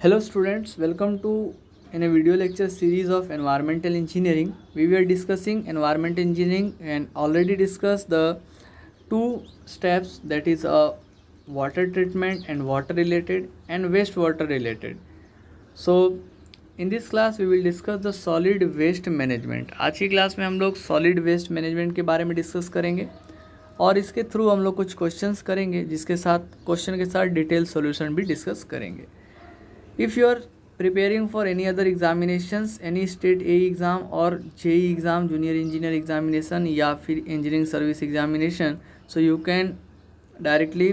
Hello students, welcome to in a video lecture series of environmental engineering. We were discussing environmental engineering and already discussed the two steps, that is water treatment and water related and wastewater related. So in this class we will discuss the solid waste management. आज की class में हम लोग solid waste management के बारे में discuss करेंगे और इसके थ्रू हम लोग कुछ क्वेश्चंस करेंगे जिसके साथ क्वेश्चन के साथ डिटेल सॉल्यूशन भी डिस्कस करेंगे. If you are preparing for any other examinations, any state A exam और JEE exam, junior engineer examination या फिर engineering service examination, so you can directly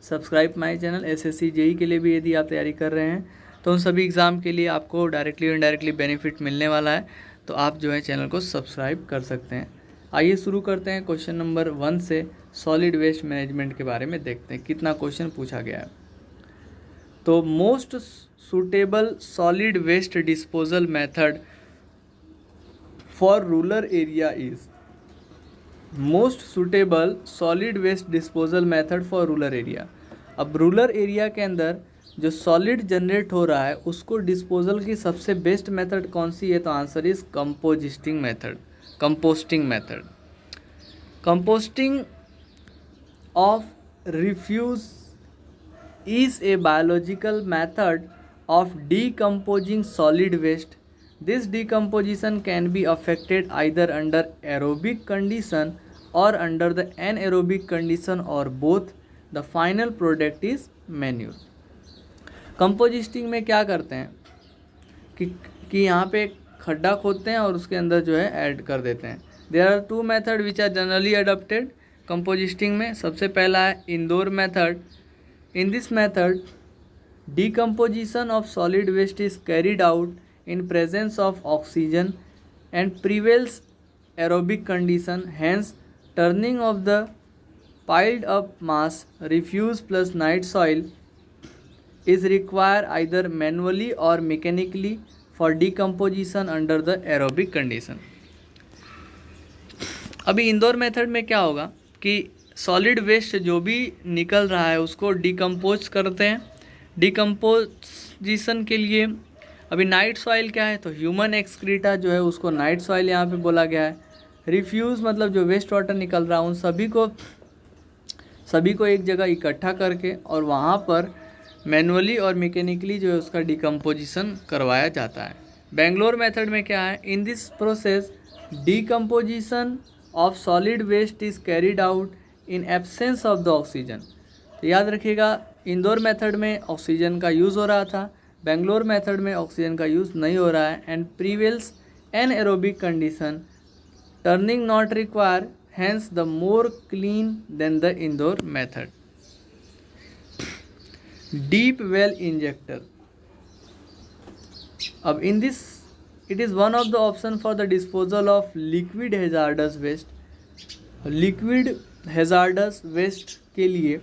subscribe my channel. SSC JEE के लिए भी यदि आप तैयारी कर रहे हैं तो उन सभी एग्ज़ाम के लिए आपको डायरेक्टली और इनडायरेक्टली बेनिफिट मिलने वाला है, तो आप जो है चैनल को सब्सक्राइब कर सकते हैं. आइए शुरू करते हैं. क्वेश्चन नंबर 1 से सॉलिड वेस्ट मैनेजमेंट के बारे में देखते हैं कितना क्वेश्चन पूछा गया है. तो most suitable solid waste disposal method for rural area is. Most suitable solid waste disposal method for rural area. अब रूरल एरिया के अंदर जो सॉलिड जनरेट हो रहा है उसको डिस्पोजल की सबसे बेस्ट मेथड कौन सी है, तो answer is composting method. Composting of refuse is a biological method of decomposing solid waste. This decomposition can be affected either under aerobic condition or under the anaerobic condition or both. The final product is manure. कंपोजिस्टिंग में क्या करते हैं कि यहाँ पे खड्डा खोदते हैं और उसके अंदर जो है ऐड कर देते हैं. There are two method which are generally adopted composting में. सबसे पहला है Indore method. In this method, decomposition of solid waste is carried out in presence of oxygen and prevails aerobic condition. Hence, turning of the piled up mass refuse plus night soil is required either manually or mechanically for decomposition under the aerobic condition. अभी indoor method में क्या होगा कि solid waste जो भी निकल रहा है उसको डिकम्पोज करते हैं. डिकम्पोजिशन के लिए अभी नाइट सॉइल क्या है, तो ह्यूमन एक्सक्रीटा जो है उसको नाइट सॉइल यहाँ पे बोला गया है. रिफ्यूज़ मतलब जो वेस्ट वाटर निकल रहा है उन सभी को एक जगह इकट्ठा करके और वहाँ पर मैनुअली और मैकेनिकली जो है उसका डिकम्पोजिशन करवाया जाता है. बेंगलोर मेथड में क्या है, in this process decomposition of solid waste is carried out in absence of the oxygen. तो याद रखिएगा इंडोर मेथड में ऑक्सीजन का यूज़ हो रहा था, बेंगलोर मेथड में ऑक्सीजन का यूज़ नहीं हो रहा है. And prevails anaerobic condition, turning not require, hence the more clean than the Indore method. Deep well injector. अब in this it is one of the option for the disposal of liquid hazardous waste. Liquid hazardous waste के लिए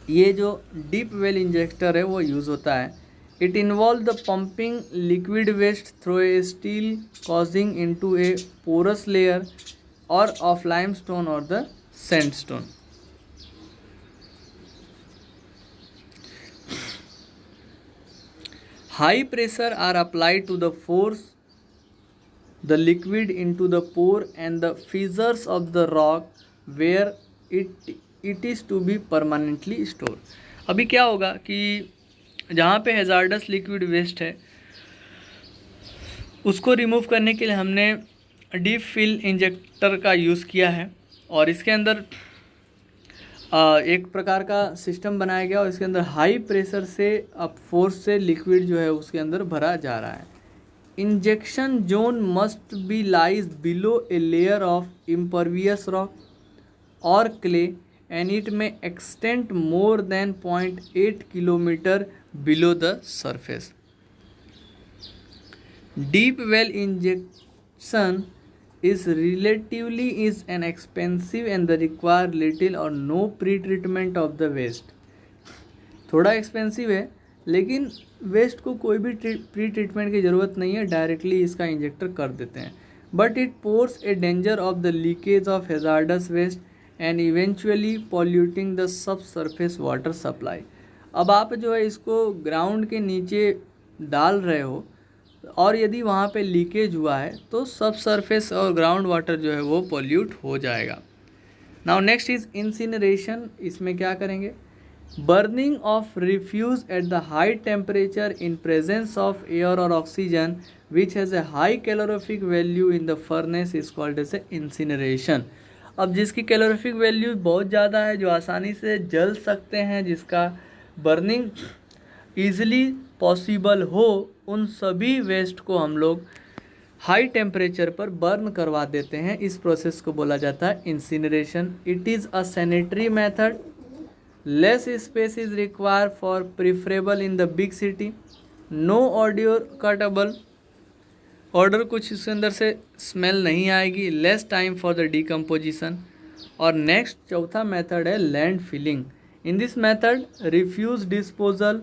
ये जो deep well injector है वो use होता है. It involve the pumping liquid waste through a steel casing into a porous layer और of limestone और the sandstone. High pressure are applied to the force the liquid into the pore and the fissures of the rock where it is to be permanently stored. अभी क्या होगा कि जहाँ पे hazards liquid waste है उसको remove करने के लिए हमने डीप फिल इंजेक्टर का यूज़ किया है और इसके अंदर एक प्रकार का सिस्टम बनाया गया और इसके अंदर हाई प्रेशर से अब फोर्स से लिक्विड जो है उसके अंदर भरा जा रहा है. Injection zone must be lies below a layer of impervious rock or clay and it may extend more than 0.8 kilometer below the surface. Deep well injection is relatively is an expensive and the require little or no pre-treatment of the waste. थोड़ा expensive है लेकिन waste को कोई भी pre treatment की ज़रूरत नहीं है, डायरेक्टली इसका इंजेक्टर कर देते हैं. But it poses a danger of the leakage of hazardous waste and eventually polluting the sub surface water supply. अब आप जो है इसको ग्राउंड के नीचे डाल रहे हो और यदि वहाँ पे लीकेज हुआ है तो सब सरफेस और ग्राउंड वाटर जो है वो पोल्यूट हो जाएगा। Now next is incineration. इसमें क्या करेंगे, burning of refuse at the high temperature in presence of air और oxygen which has a high calorific value in the furnace is called as a incineration. अब जिसकी calorific value बहुत ज़्यादा है, जो आसानी से जल सकते हैं, जिसका बर्निंग ईजिली पॉसिबल हो, उन सभी वेस्ट को हम लोग हाई टेम्परेचर पर बर्न करवा देते हैं। इस प्रोसेस को बोला जाता है incineration. It is a sanitary method, less space is require for preferable in the big city, no odour cuttable, odour कुछ इसके अंदर से स्मेल नहीं आएगी, less time for the decomposition. और नेक्स्ट चौथा मेथड है land filling. In this method refuse disposal,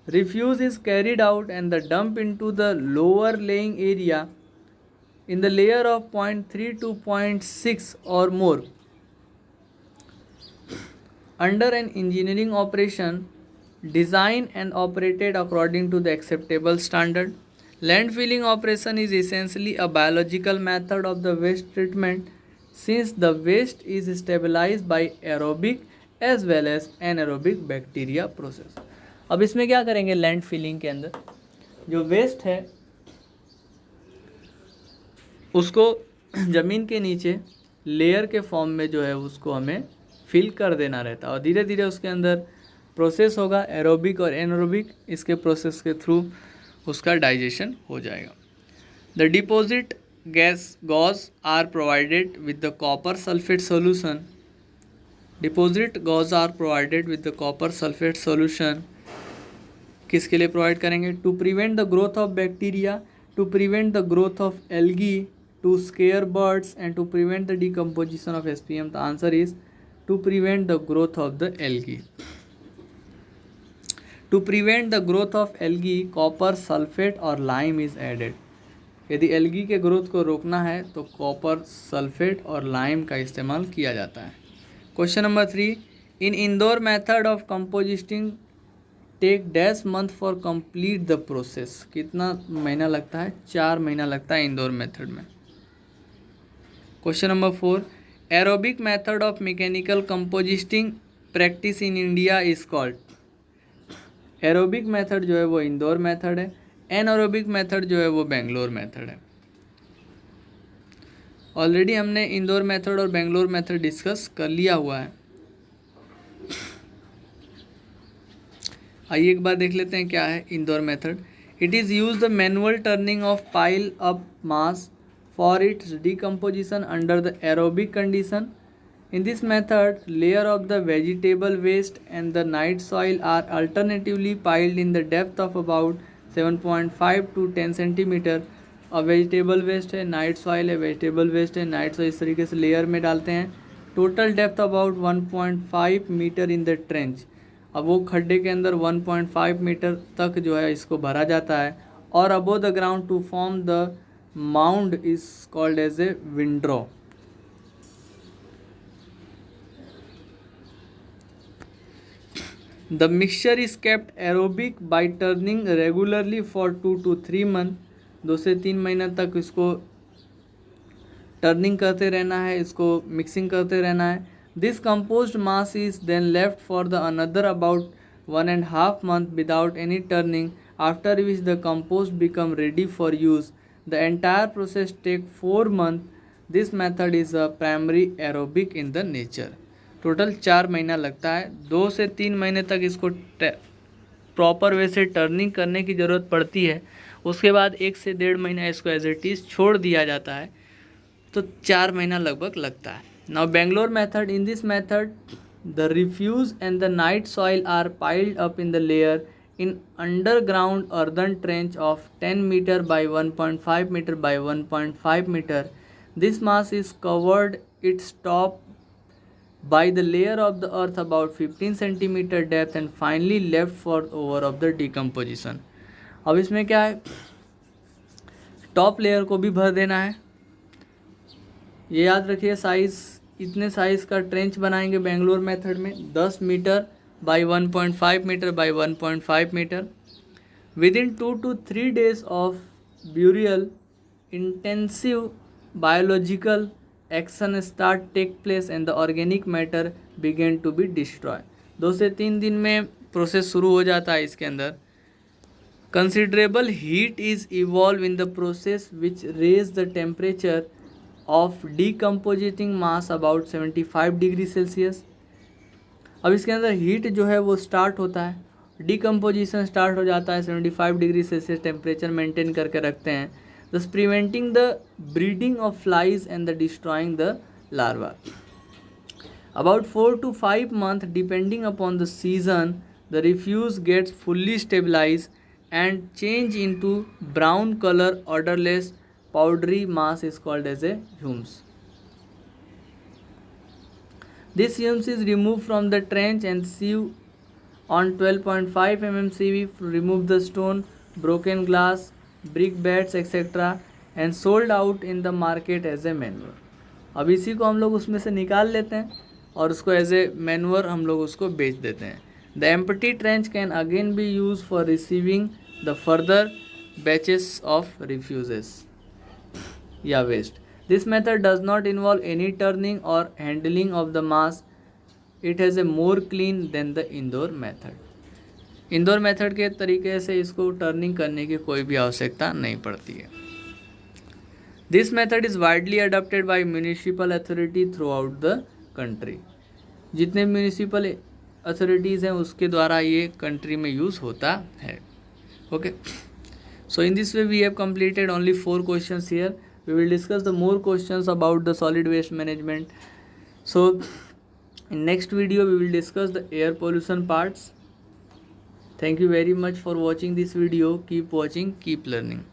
refuse is carried out and the dump into the lower laying area in the layer of 0.3 to 0.6 or more under an engineering operation designed and operated according to the acceptable standard. Landfilling operation is essentially a biological method of the waste treatment since the waste is stabilized by aerobic as well as anaerobic bacteria process. अब इसमें क्या करेंगे, land filling के अंदर जो waste है उसको ज़मीन के नीचे लेयर के फॉर्म में जो है उसको हमें फिल कर देना रहता है और धीरे धीरे उसके अंदर प्रोसेस होगा एरोबिक और एनारोबिक, इसके प्रोसेस के थ्रू उसका डाइजेशन हो जाएगा। The deposit gauze are provided with the copper sulphate solution. Deposit gauze are provided with the copper sulphate solution किसके लिए प्रोवाइड करेंगे, to prevent the growth of bacteria, to prevent the growth of algae, to scare birds and to prevent the decomposition of SPM. The answer is to prevent the growth of the algae. To prevent the growth of algae copper sulphate और lime is added. यदि algae के growth को रोकना है तो copper sulphate और lime का इस्तेमाल किया जाता है। Question number 3, in Indore method of composting take dash month for complete the process. कितना महीना लगता है, 4 महीना लगता है इंदौर मेथड में। Question number 4, aerobic method of mechanical composting practice in India is called. Aerobic method जो है वो इंदौर मेथड है, एनारोबिक मेथड जो है वो बेंगलोर मेथड है। ऑलरेडी हमने इंदौर मेथड और बेंगलोर मेथड डिस्कस कर लिया हुआ है। आइए एक बार देख लेते हैं क्या है Indore method. It is use the manual turning of pile up mass for its decomposition under the aerobic condition. In this method layer of the vegetable waste and the night soil are alternatively piled in the depth of about 7.5 to 10 centimetre. अब vegetable waste है, night soil है, vegetable waste है, night soil, इस तरीके से layer में डालते हैं। Total depth about 1.5 metre in the trench. अब वो खड्डे के अंदर 1.5 मीटर तक जो है इसको भरा जाता है और above the ground to form the mound is called as a windrow. The mixture is kept aerobic by turning regularly for 2 to 3 month. 2 से 3 महीने तक इसको टर्निंग करते रहना है, इसको मिक्सिंग करते रहना है। This composed mass is then left for the another about 1.5 months without any turning, after which the compost become ready for use. The entire process take 4 months. This method is a primary aerobic in the nature. Total 4 महीना लगता है। 2 से 3 महीने तक इसको proper way से turning करने की ज़रूरत पड़ती है। उसके बाद 1 से 1.5 महीना इसको एज इट इज़ छोड़ दिया जाता है, तो 4 महीना लगभग लगता है। Now Bangalore method, in this method the refuse and the night soil are piled up in the layer in underground earthen trench of 10 meter by 1.5 meter by 1.5 meter. This mass is covered its top by the layer of the earth about 15 centimeter depth and finally left for over of the decomposition. अब इसमें क्या है, top layer को भी भर देना है। ये याद रखिए, साइज़ इतने साइज़ का ट्रेंच बनाएंगे बेंगलोर मेथड में 10 metre by 1.5 meter by 1.5 meter. Within 2 to 3 days of burial, intensive biological action start take place and the organic matter begin to be destroyed. 2 से 3 दिन में प्रोसेस शुरू हो जाता है इसके अंदर. Considerable heat is evolved in the process which raise the temperature of decomposing mass about 75 degree Celsius. अब इसके अंदर हीट जो है वो स्टार्ट होता है, डिकम्पोजिशन स्टार्ट हो जाता है, 75 डिग्री सेल्सियस टेम्परेचर मेंटेन करके रखते हैं, thus preventing the breeding of flies and the destroying the larva. About 4 to 5 months depending upon the season, the refuse gets fully stabilized and change into brown color odorless powdery mass is called as a humus. This humus is removed from the trench and sieve on 12.5 mm sieve, remove the stone, broken glass, brick beds etc. and sold out in the market as a manure. अब इसी को हम लोग उसमें से निकाल लेते हैं और उसको एज ए मैन्योर हम लोग उसको बेच देते हैं. The empty trench can again be use for receiving the further batches of refuses या waste. This method does not involve any turning और handling of the mass. It has a more clean than the Indore method. Indore method के तरीके से इसको turning करने की कोई भी आवश्यकता नहीं पड़ती है. This method is widely adopted by municipal authority throughout the country. जितने म्यूनिसिपल अथॉरिटीज़ हैं उसके द्वारा ये कंट्री में यूज़ होता है. Okay, so in this way we have completed only 4 questions here. We will discuss the more questions about the solid waste management. So in next video we will discuss the air pollution parts. Thank you very much for watching this video. Keep watching, keep learning.